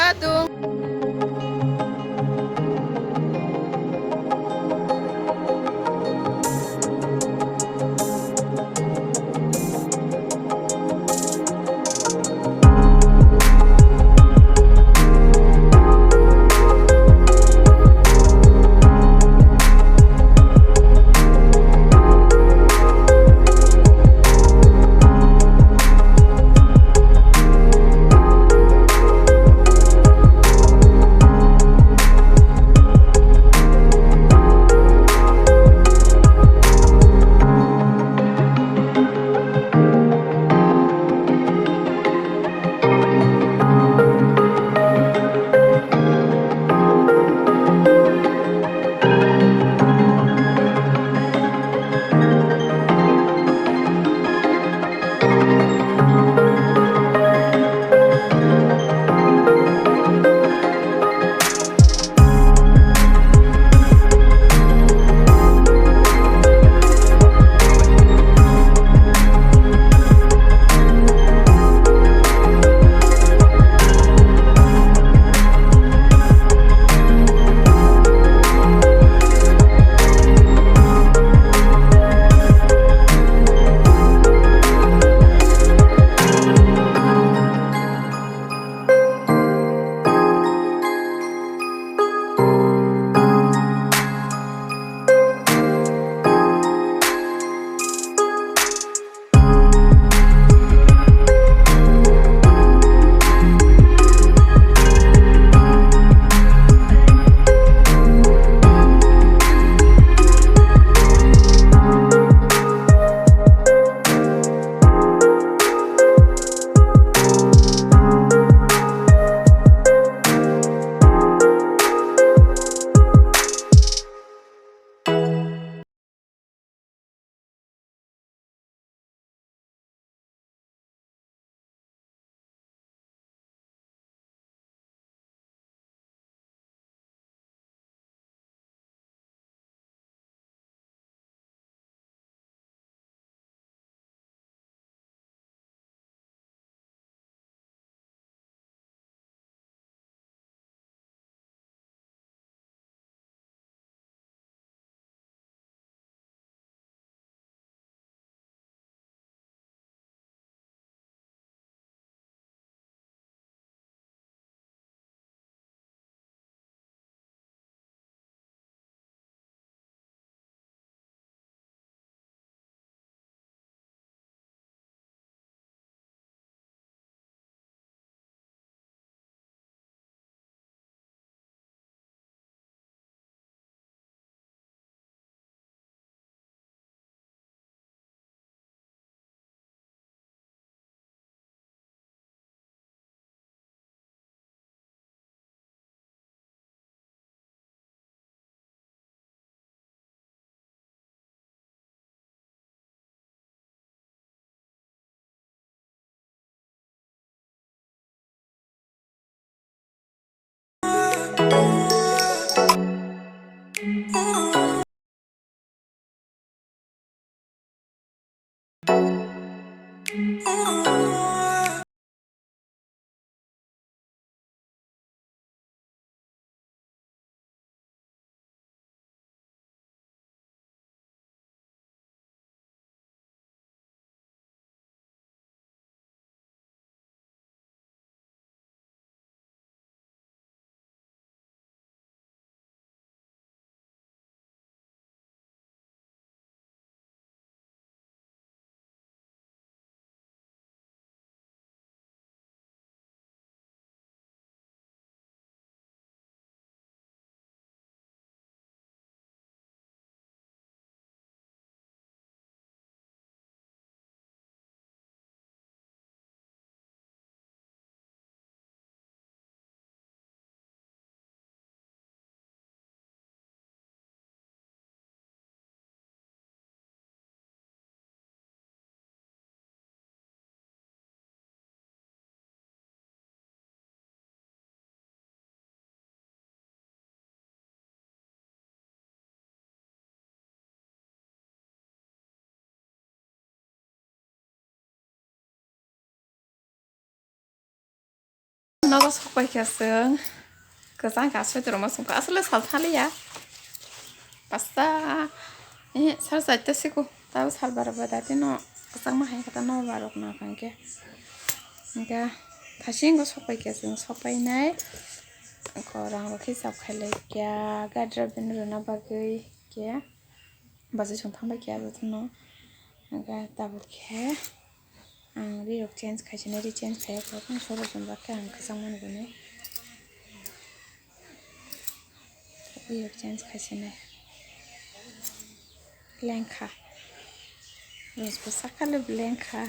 Obrigado. 너가 속바이켰어. 그 쌍가 스웨트로 마슨 거 아슬레 살살이야. 봤어. 예, 살살 뜨시고 따로 살바라바다디 너 쌍마 하니까 너 바로구나 관계. 그러니까 다시 인거 속바이켰어. 속바이네. 거랑 이렇게 잡칼래야 가드럽인 루나 바기 게. 바지 좀 탐바기야 그러잖아. 그러니까 따볼게. 리록 체인지 가시네 리체인지 해보고 서로 좀 밖에 안 그상만 보네. 리록 체인지 가시네. Blanca. Los sacarle blanca.